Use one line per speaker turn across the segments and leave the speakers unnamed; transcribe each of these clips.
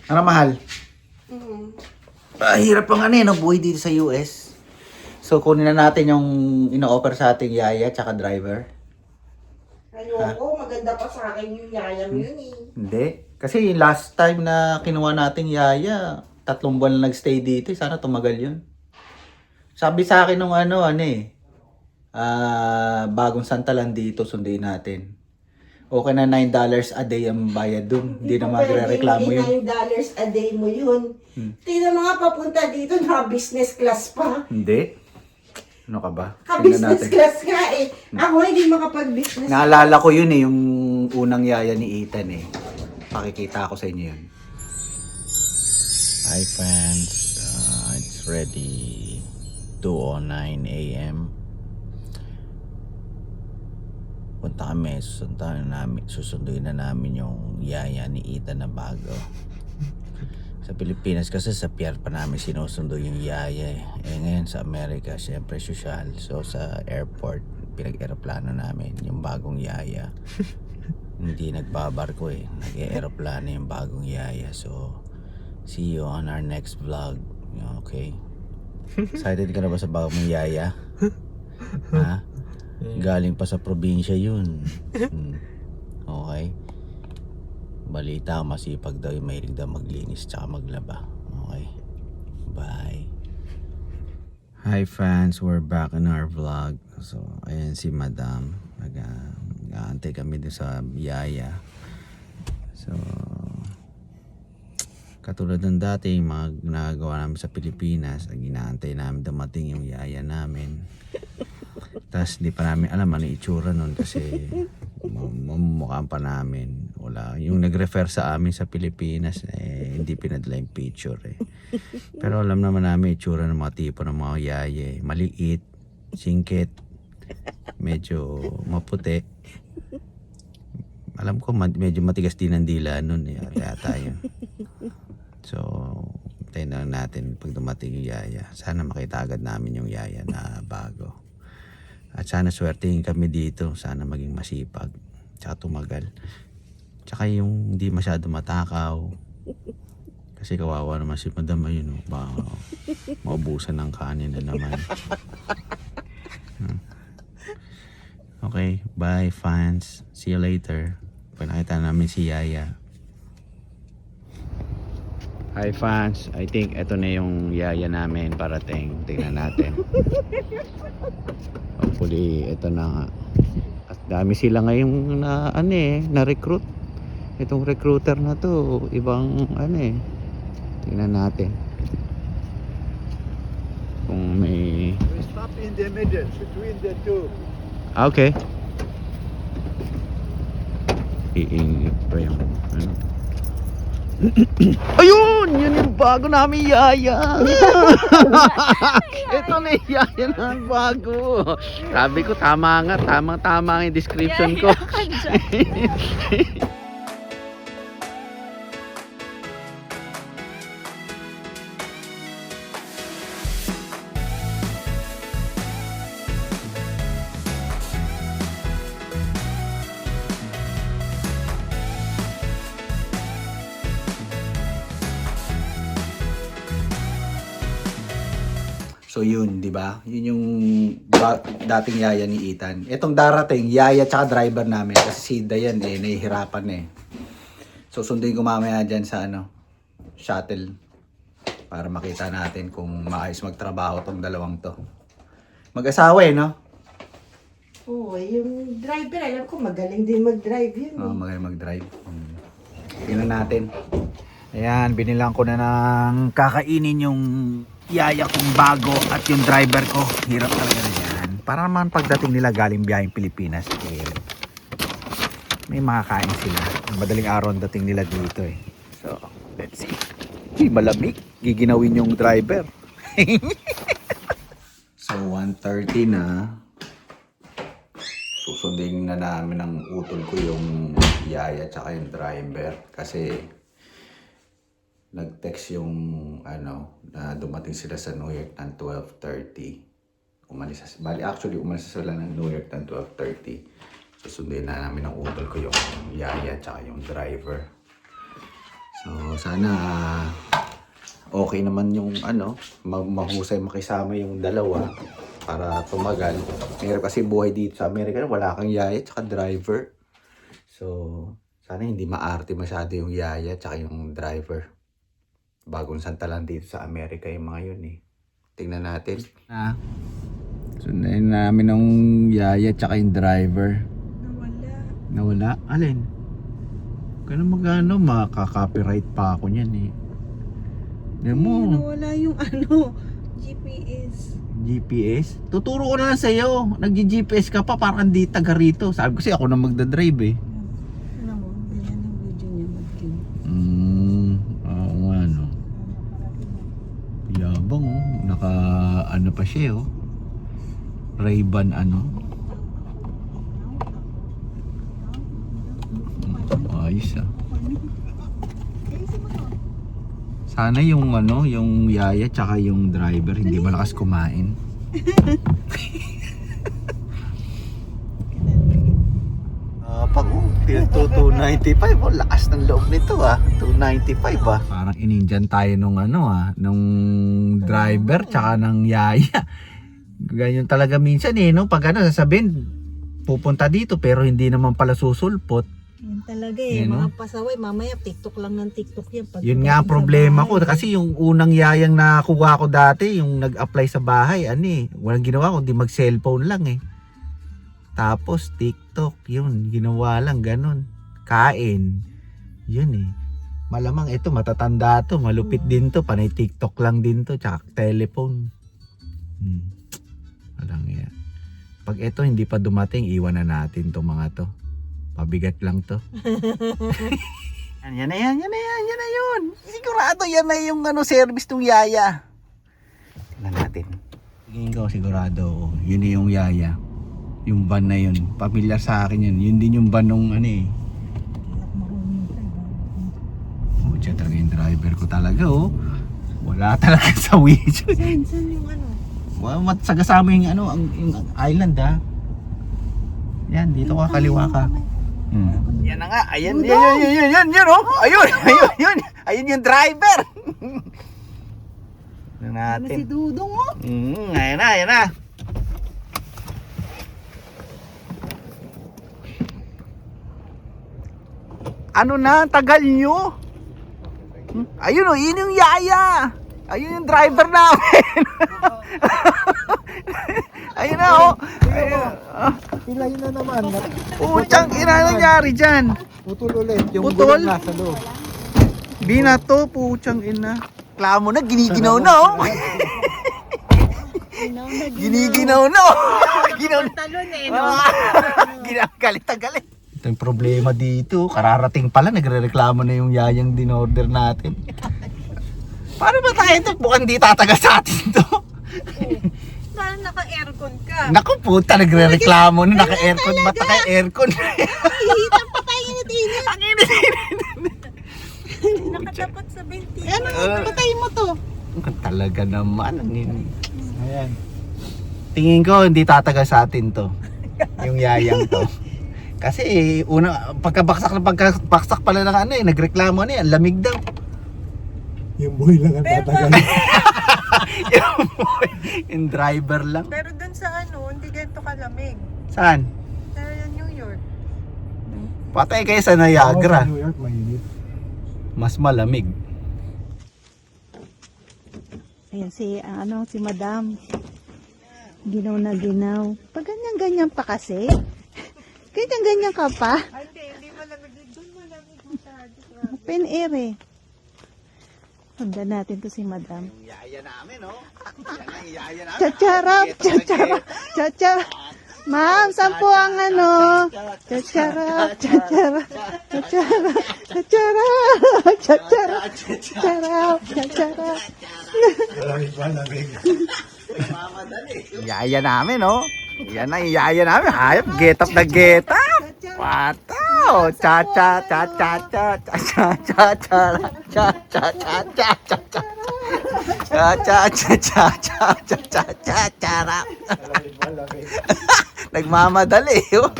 Ano mahal?
Mm.
Hirap pang ano no, buhay dito sa US. So kunin na natin yung ino-offer sa ating yaya tsaka driver.
Ayoko, maganda pa sa akin yung yaya mo yun eh.
Hindi. Kasi last time na kinuha nating yaya, 3 buwan na nagstay dito. Sana tumagal yun. Sabi sa akin nung bagong santalan dito, sundin natin. Okay na $9 a day ang bayad dun. Hindi na magre-reklamo yun.
$9 a day mo yun. Tingnan mga papunta dito na business class pa.
Hindi. Ano ka ba? Tingnan
Ka-business
natin.
class nga eh. Ako hindi makapag-business.
Naalala ko yun yung unang yaya ni Ethan Pakikita ko sa inyo yun. Hi friends, it's ready 2:09 a.m. Punta kami, susunduin na namin yung yaya ni Ethan na bago. Sa Pilipinas kasi sa pier pa namin sinusundo yung yaya eh. Ngayon sa Amerika, syempre social. So sa airport, pinag-aeroplano namin yung bagong yaya. Hindi nagbabarko eh. Nag-aeroplano yung bagong yaya. So, see you on our next vlog. Okay? Excited ka na ba sa bagong yaya? Ha? Galing pa sa probinsya yun. Okay? Balita, masipag daw yung mahilig daw maglinis tsaka maglaba. Okay? Bye. Hi fans, we're back in our vlog. So, ayan si Madam. Nag-aantay kami dun sa yaya. So, katulad ng dati, mga ginagawa namin sa Pilipinas, inaantay namin dumating yung yaya namin. Tapos di pa namin alam ano itsura nun kasi mamumukhaan pa namin. Wala. Yung nag-refer sa amin sa Pilipinas, hindi pinadala yung picture eh. Pero alam naman namin itsura ng mga tipo ng mga yaya eh. Maliit, singkit, medyo maputi. Alam ko medyo matigas din ang dila nun eh. Yata yun. So, tayo na natin pag dumating yung yaya. Sana makita agad namin yung yaya na bago. At sana swertein kami dito. Sana maging masipag. Tsaka tumagal. Tsaka yung hindi masyado matakaw. Kasi kawawa naman si Madam ayun. Baka maubusan ng kanin na naman. Okay. Bye fans. See you later. Pag nakita namin si Yaya. Hi fans. I think ito na yung yaya namin parating. Tingnan natin. Hopefully ito na nga. At dami sila ngayong na-recruit. Itong recruiter na to, ibang tingnan natin. Kung may
We stop in the middle between the two.
okay. Iingit pa yung ayun! Yun yung bago namin yaya! Ito na yung yaya ng bago. Sabi ko tama nga, tamang-tama yung description ko. So yun, 'di ba? Yun yung dating yaya ni Ethan. Etong darating, yaya tsaka driver namin kasi si Dayan nahihirapan eh. So sunduin ko mamaya diyan sa shuttle para makita natin kung maayos magtrabaho tong dalawang to. Mag-asawa no?
Oo, yung driver, alam ko magaling din mag-drive yun.
Oo, magaling mag-drive. Tingnan natin. Ayan, binilang ko na ng kakainin yung yaya kong bago at yung driver ko. Hirap talaga na yan. Para naman pagdating nila galing biyaheng Pilipinas, may makakain sila. Madaling araw ang dating nila dito eh. So, let's see. Malamig. Giginawin yung driver. So, 1:30 na. Susundin na namin ng utol ko yung yaya tsaka yung driver. Kasi nag-text yung na dumating sila sa New York ng 12:30. Umalis sila ng New York ng 12:30. Susundin na namin ng utol ko yung yaya tsaka yung driver. So sana okay naman yung ano, mahusay makisama yung dalawa para tumagal. Mahirap kasi buhay dito sa Amerika, wala kang yaya tsaka driver. So sana hindi maarte masyado yung yaya tsaka yung driver. Bagong santa lang dito sa Amerika yung mga yun eh. Tingnan natin. Sundayin namin ng yaya tsaka yung driver. Nawala? Alin? Kaya magano, makaka-copyright pa ako niyan eh. Yan mo.
Nawala yung ano, GPS.
GPS? Tuturo ko na lang sa'yo. Nag-GPS ka pa, parang di taga rito. Sabi ko kasi ako na magdadrive eh.
Ano mo, ganyan yung video niya mag-king.
Oo nga no. Yabang oh. Naka ano pa siya oh. Ray-Ban ano. Ayos ah. Sana yung ano, yung yaya tsaka yung driver hindi malakas kumain. Pag 295 oh, lakas ng loob nito ah. 295 ah. Parang inindiyan tayo nung ano ah, nung driver tsaka ng yaya. Ganyan talaga minsan eh, no? Pag ano, sasabihin pupunta dito pero hindi naman pala susulpot.
Yan talaga eh,
Yan, no?
mga pasaway, mamaya TikTok lang ng TikTok yan.
Yun nga ang problema ko kasi yung unang yayang nakuha ko dati, yung nag-apply sa bahay, ano eh, walang ginawa kundi mag-cellphone lang eh. Tapos TikTok, yun, ginawa lang ganun. Kain, yun eh. Malamang ito, matatanda to, malupit din to, panay TikTok lang din to, tsaka telephone. Walang yan. Pag ito hindi pa dumating, iwan na natin to mga to. Pabigat lang to. Yan na yun. Sigurado yan na yung ano, service ng yaya. Tingnan natin. Tingin ko sigurado, yun na yung yaya. Yung van na yun. Pamilyar sa akin yun. Yun din yung van nung ano eh. Oh, siya talaga yung driver ko talaga oh. Wala talaga sa wish.
Saan yung ano?
Sagasama yung ano, yung island ah. Yan, dito ka, kaliwa ka. Yan na nga, ayan, yan oh. Ayun yung driver. Tingnan natin.
Si Dudong oh.
Ayan na. Ano na, tagal nyo. Ayun oh, yun yung yaya. Ayun yung driver namin. Ayun na oh.
Pila yun na naman.
Puchang ina nangyari dyan.
Putol ulit. Yung
Putol?
gulong nasa loob.
Di na to, puchang ina. Klamo na, giniginaw na oh. Giniginaw na oh.
Talon eh, no?
Galit. Ito yung problema dito. Kararating pala, nagre-reklamo na yung yayang din-order natin. Paano ba tayo ito? Mukhang di tataga sa atin to.
Saan naka-aircon ka?
Naku puta, nagre-reklamo na naka-aircon. Ba't naka-aircon?
Hihitan pa tayo init-init.
Ang init-init.
Nakatapat sa binti. Ano, patayin mo to.
Talaga naman. Ayan. Tingin ko hindi tataga sa atin to. Yung yayang to. Kasi una, pagkabaksak pala ng ano eh, nagreklamo na yan, lamig daw.
Yung boy lang ang tatagal.
Yung driver lang.
Pero dun sa ano, hindi ganito kalamig.
Saan?
Sa New York.
Patay kayo sa Niagara.
Sa New York, mainit.
Mas malamig.
Ayan si Madam. Ginaw na ginaw. Pag ganyan-ganyan pa kasi. Ganyan-ganyan ka pa. Hindi malamig. Doon malamig masyado. Open air eh. Handa natin to si Madam.
Yung yaya namin, oh. Yan ang yaya namin.
Chacharap. Ma'am, saan po ang ano? Chacharap.
Malamig.
Yaya namin, oh. Yan ang yaya namin. Hayop, get up na get up. Pataw. Cha-cha, cha-cha-cha, cha-cha-cha, cha-cha-cha, cha-cha-cha, nagmamadali, oh.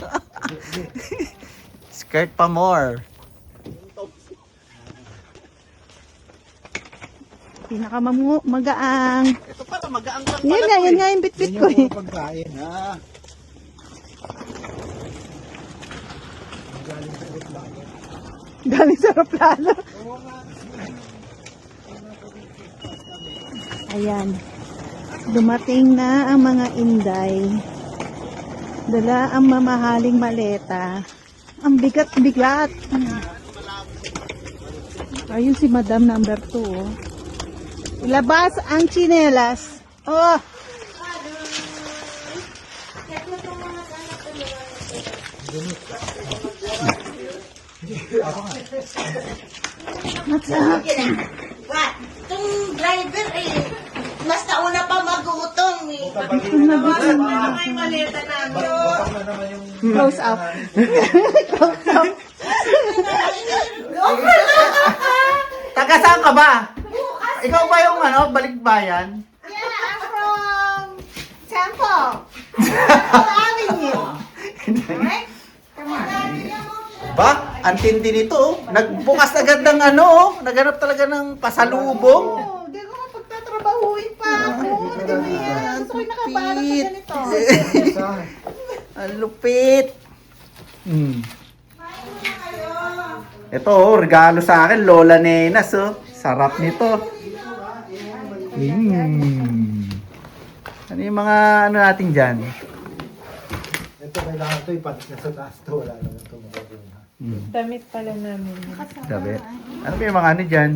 Skirt pa more.
Pinakamagaang.
Ito pala, magaang lang
Yan nga, yan nga yung bitbit ko eh.
Pagkain.
Ah,
Galing sa aeroplano. Ayan. Dumating na ang mga inday. Dala ang mamahaling maleta. Ang bigat-bigat. Ayun si Madam number 2. Oh. Ilabas ang tsinelas. Oh!
Itong driver eh, mas nauna pa magutom eh. May maleta namin.
Close up.
taga saan ka ba? Ikaw ba yung balikbayan?
Yeah, I'm from Temple. Temple Avenue. Alright? Come on.
Ba? Ang tindi nito. Oh. Nagbukas agad ng naganap talaga ng pasalubong.
Oh, di ko pagtatrabahuin pa ako. Hindi mo yan. Gusto ko'y nakabalot na ganito.
Ang lupit. Ito, regalo sa akin, Lola Nenas. Oh. Sarap nito. Ano yung mga natin dyan?
Ito kailangan ito ipatik na sa taas to. Wala naman ito makagawa.
Damit pala namin.
Sabi. Ano ba yung mga dyan?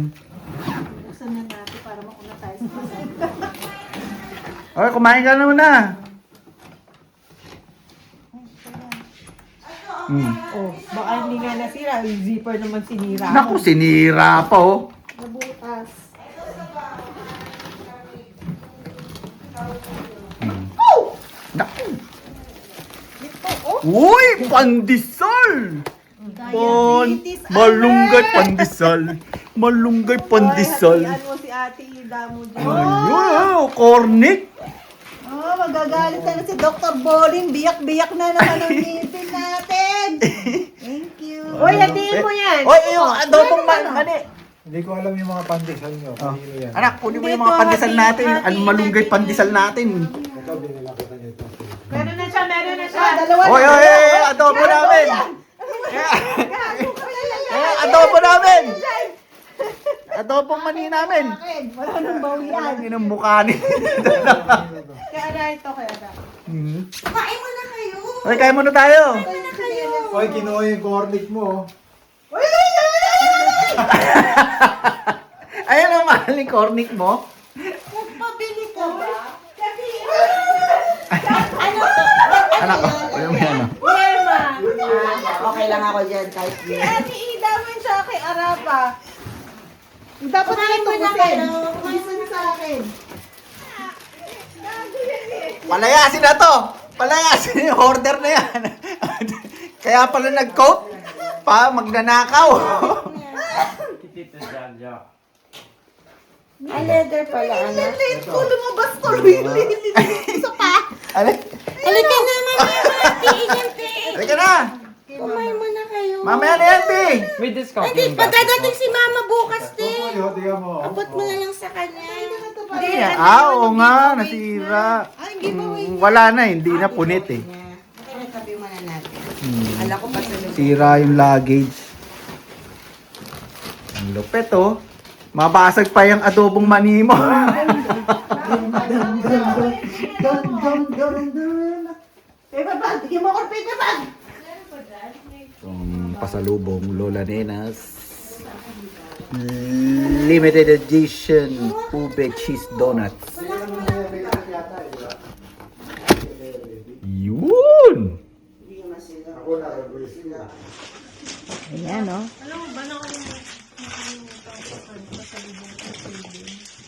Buksan na natin para makuna tayo sa pasay.
Okay, kumain ka naman na.
Oh, baka hindi nga nasira. Yung zipper naman sinira.
Naku, sinira pa oh.
Nabutas.
Naku. Uy, pandesal! Malunggay pandesal. Malunggay pandesal.
Ano si Ate Ida mo dyan?
Ayun, cornic.
Oh, magagalit na si Dr. Bolin. Biyak-biyak na naman ang ngipin natin. Thank you.
Uy, hatiin mo yan!
Oy, yung adobong mani.
Hindi ko alam yung mga pandesal nyo. Kanino yan?
Anak, kunin mo yung mga pandesal natin. Ano malunggay pandesal natin.
Ito, binila ko sa ito.
Meron na siya, meron na siya.
Dalawa
Oy, oy, oy, adobo namin. Adobo namin. Adobong mani namin.
Wala nang bawian.
Ang inang mukha ni.
Kaya na ito, kaya na.
Kumain mo na kayo.
Oy, kain muna tayo.
Oy, kinuha yung cornic mo.
Ayan ang mahal ni cornic mo.
Magpabili ka ba?
Anak ko, ayaw mo yan.
Yema!
Okay lang ako dyan kahit
Si Ate Ida mo siya kay Arapa.
dapat
Kumain
na
mo na
tubusin.
kayo.
Tubusin sa akin.
Palayasin na to. Palayasin yung order na yan. Kaya pala nag-coat. Magnanakaw.
Ay, leather pala, anak.
Late ko, lumabas tuloy. Isa pa.
Ano?
Halika naman yung Ate Igante.
Halika na.
Kumain mo na kayo.
Mamaya na yan, Ti.
Hindi, padadating si Mama bukas, te.
Tingnan mo.
Abot mo na lang sa kanya. Hindi,
Oo nga, nasira. Wala na, hindi na punit eh.
Tabi mo na natin. Ala ko pa sa loob.
Sira yung luggage. Ang lupet oh. Mabasag pa yung adobong mani mo.
Paper bag. Bigyan mo ako ng paper bag.
Itong pasalubong Lola Nenas. Limited edition ube cheese donuts. Yun!
Ayan, oh.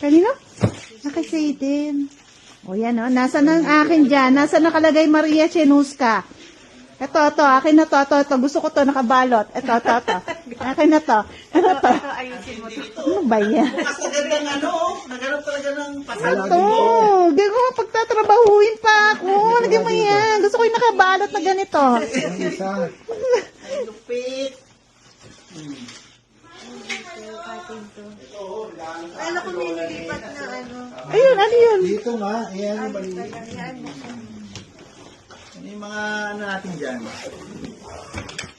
Kanino? Nakasay din. O yan, oh. Nasaan ang akin dyan? Nasaan nakalagay Maria Chenuska? Ito. Akin na to. Gusto ko to nakabalot. Ito. Akin na to. Ito. Ano ba yan?
Naganap talaga ng
Ito. Hindi ko pagtatrabahuin pa ako. Lagyan mo yan. Gusto ko yung nakabalot na ganito.
lupit.
natin to. Kala ko may nilipat na ano.
Ayun, ano yun?
Dito nga, ayan yung maliit.
Yan.
Ano yung mga ano natin dyan?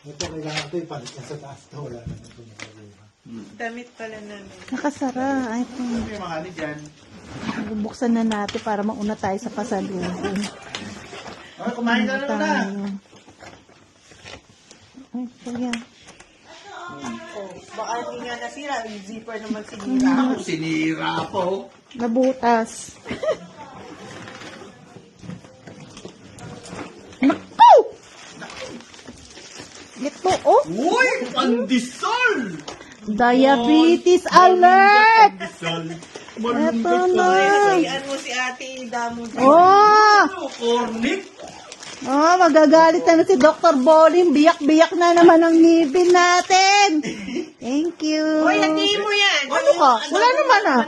Ito, kailangan ito ipalit na sa taas to. Wala naman ito nakabuha.
Damit pala namin.
Nakasara. Ay, ito.
Ano yung mga ano dyan?
Bubuksan na natin para mauna tayo sa pasalubong.
Okay, kumain ka na muna.
Ay, ito yan.
Oh, baka hindi nga nasira. Yung zipper naman sinira.
Ako, sinira po.
Nabutas. Naku! Ito, oh.
Uy! Pandesal!
Diabetes alert!
Pandesal.
Ito na.
Iyan mo si ate, damo dyan.
Oh!
Cornic!
Oh, magagalit na si Dr. Bolim. Biyak-biyak na naman ang ngipin natin. Thank you.
Hoy, hindi mo yan.
Ano ka? Wala naman ah.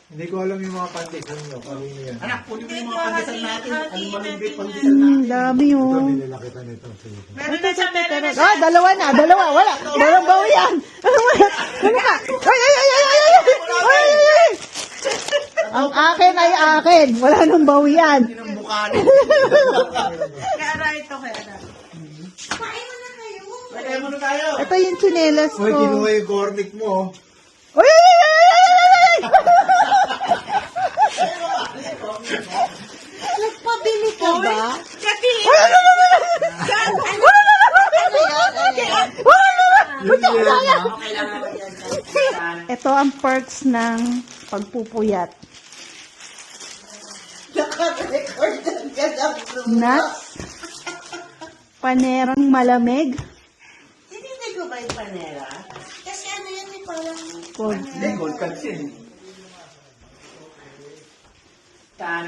Hindi ko alam yung mga pandesal nyo. Kami yan.
Anak, kunin mo yung mga pandesal natin. Ano malambit pandesal natin?
Dami
Ito,
oh.
nilalakitan nito. Sige.
Meron na siya, meron na siya.
Ah, dalawa na, dalawa. Wala. Walang bawi yan. Ano ka? Ay, ay, ay, ay, ay, ay, ay, ay, ay. Ang akin ay akin. Wala nang bawi yan.
Mukha niya.
Kaya ito, kaya na. Kain mo na kayo.
Kaya mo na tayo.
Ito yung tsinelas
Hoy,
ko.
kinuha yung cornic mo.
Ay, ay, ay, ay, ay, ay, ay.
Nagpabili ka ba? Kasi, saan?
Ito ang perks ng pagpupuyat.
Naka-record ka na.
Nuts. Panerang malamig.
Tinitay ko ba yung panera? Kasi ano yan, may parang...
Gold.
Hindi, gold cards yun.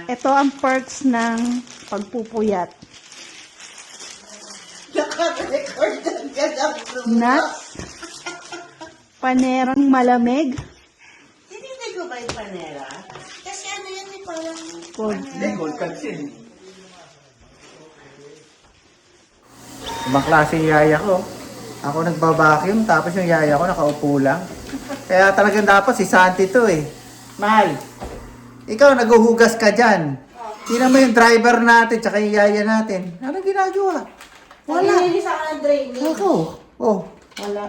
Ito ang perks ng pagpupuyat.
Naka-record ka na.
Nuts. Panerang malamig.
Tinitay ko ba yung panera? Kasi ano yan, may parang...
Gold.
Hindi, gold cards yun.
Ibang klase yung yaya ko. Ako nagbabacuum, tapos yung yaya ko nakaupo lang. Kaya talagang dapat si Santi to eh. Mahal, ikaw naguhugas ka dyan. Tingnan mo yung driver natin, tsaka yung yaya natin. Ano ginagawa? Wala.
Nilinis ako ng draining.
Ako. Oh.
Wala.